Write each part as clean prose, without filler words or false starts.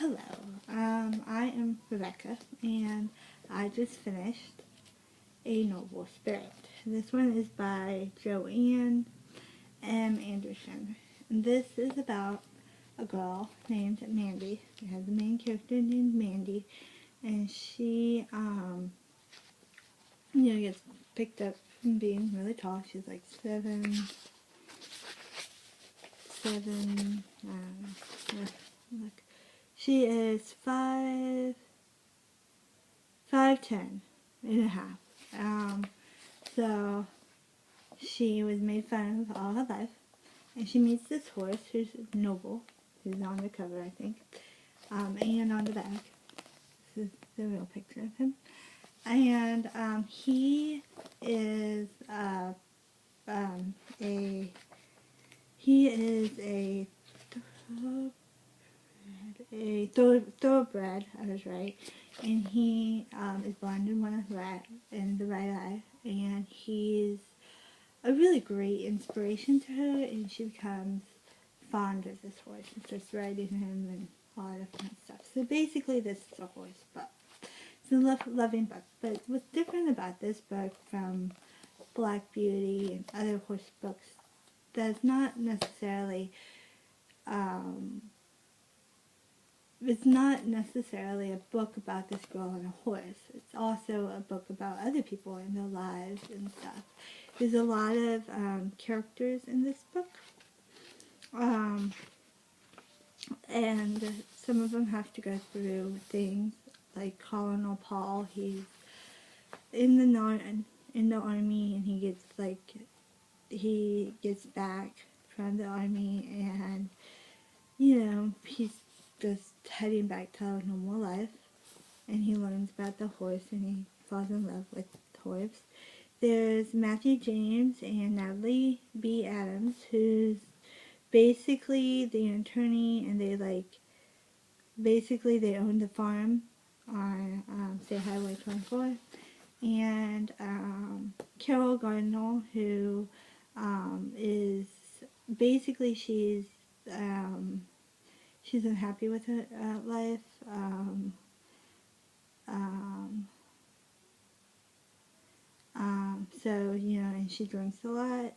Hello, I am Rebecca, and I just finished A Noble Spirit. This one is by Joanne M. Anderson. And this is about a girl named Mandy. It has a main character named Mandy, and she, gets picked up from being really tall. She's like seven, look. She is 5'10" and a half. So she was made fun of all her life, and she meets this horse who's Noble, who's on the cover, I think, and on the back. This is the real picture of him, and he is a thoroughbred, I was right, and he is blind in the right eye, and he's a really great inspiration to her, and she becomes fond of this horse and starts riding him and all that different stuff. So basically, this is a horse book. It's a loving book, but what's different about this book from Black Beauty and other horse books that's not necessarily it's not necessarily a book about this girl and a horse. It's also a book about other people and their lives and stuff. There's a lot of characters in this book. And some of them have to go through things like Colonel Paul. He's in the army, and he gets back from the army, and he's just heading back to a normal life, and he learns about the horse, and he falls in love with the horse. There's Matthew James and Natalie B. Adams, who's basically the attorney, and they own the farm on State Highway 24. And Carol Gardner, who is basically she's unhappy with her life. And she drinks a lot.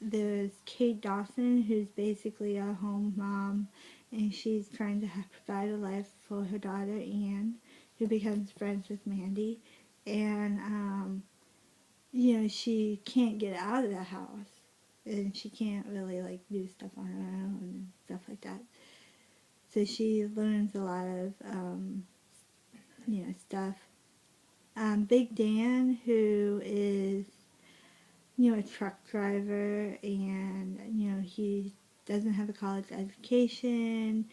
There's Kate Dawson, who's basically a home mom, and she's trying to provide a life for her daughter Anne, who becomes friends with Mandy, and she can't get out of the house, and she can't really do stuff on her own and stuff like that. So she learns a lot of stuff. Big Dan, who is a truck driver, and he doesn't have a college education.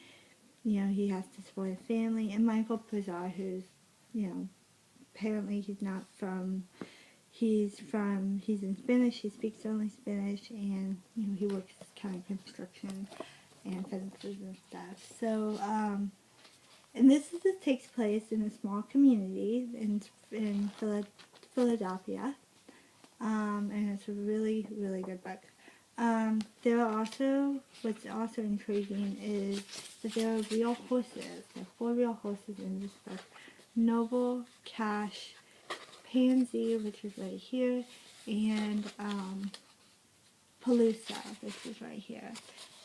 He has to support a family. And Michael Pizar, who's apparently he's in Spanish. He speaks only Spanish, and he works kind of construction and fences and stuff. So and this takes place in a small community in Philadelphia. And it's a really, really good book. What's also intriguing is that there are real horses. There are 4 real horses in this book. Noble, Cash, Pansy, which is right here, and Palooza, which is right here.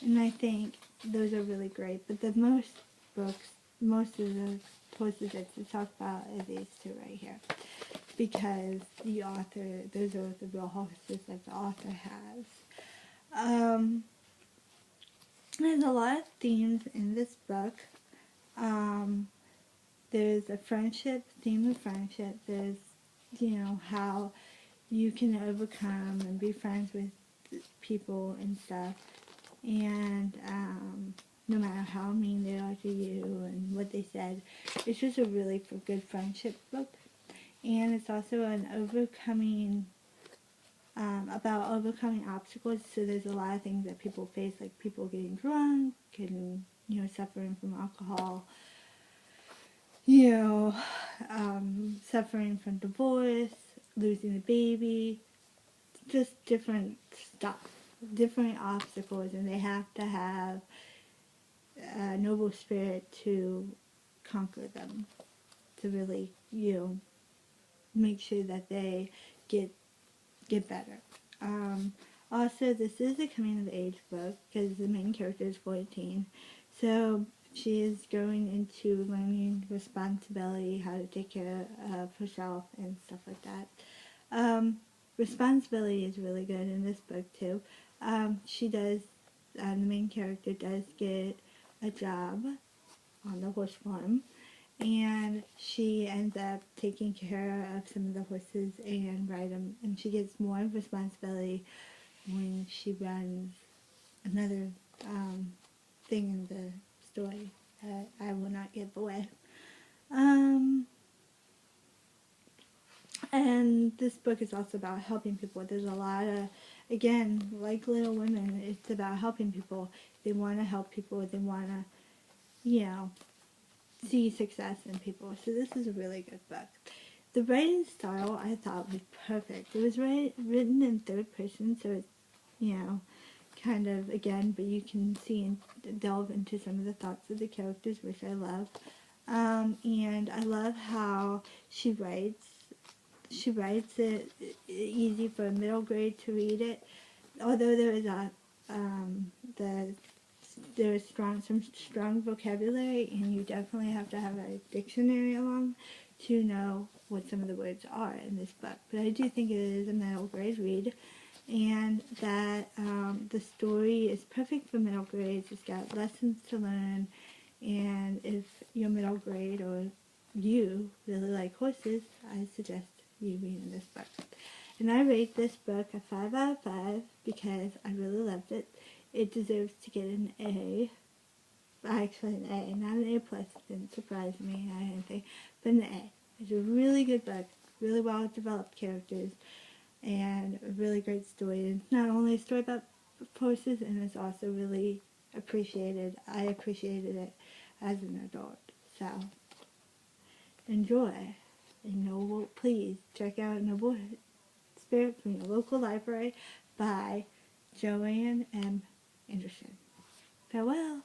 And I think those are really great. But most of the horses that you talk about are these 2 right here, because those are the real horses that the author has. There's a lot of themes in this book. There's a theme of friendship. There's, how you can overcome and be friends with people and stuff. And no matter how mean they are to you and what they said, it's just a really good friendship book. And it's also about overcoming obstacles. So there's a lot of things that people face, like people getting drunk and suffering from alcohol, suffering from divorce, losing a baby, just different stuff, different obstacles, and they have to have noble spirit to conquer them, to really, make sure that they get better. Also, this is a coming of age book because the main character is 14, so she is going into learning responsibility, how to take care of herself and stuff like that. Responsibility is really good in this book too. She does, the main character does get a job on the horse farm, and she ends up taking care of some of the horses and ride them, and she gets more responsibility when she runs another thing in the story that I will not give away. Um, and this book is also about helping people. There's a lot of, again, like Little Women, it's about helping people. They want to help people. They want to, see success in people. So this is a really good book. The writing style I thought was perfect. It was written in third person, so it's, kind of, again, but you can see and delve into some of the thoughts of the characters, which I love. And I love how she writes. She writes it easy for a middle grade to read it. Although there is there's some strong vocabulary, and you definitely have to have a dictionary along to know what some of the words are in this book. But I do think it is a middle grade read, and that the story is perfect for middle grades. It's got lessons to learn, and if you're middle grade or you really like horses, I suggest you reading this book. And I rate this book a 5 out of 5 because I really loved it. It deserves to get an A. Actually an A, not an A plus. It didn't surprise me or anything, but an A. It's a really good book, really well developed characters, and a really great story. It's not only a story about horses, and it's also really appreciated. I appreciated it as an adult. So enjoy. And please check out Noble Spirit from your local library by Joanne M. Anderson. Farewell.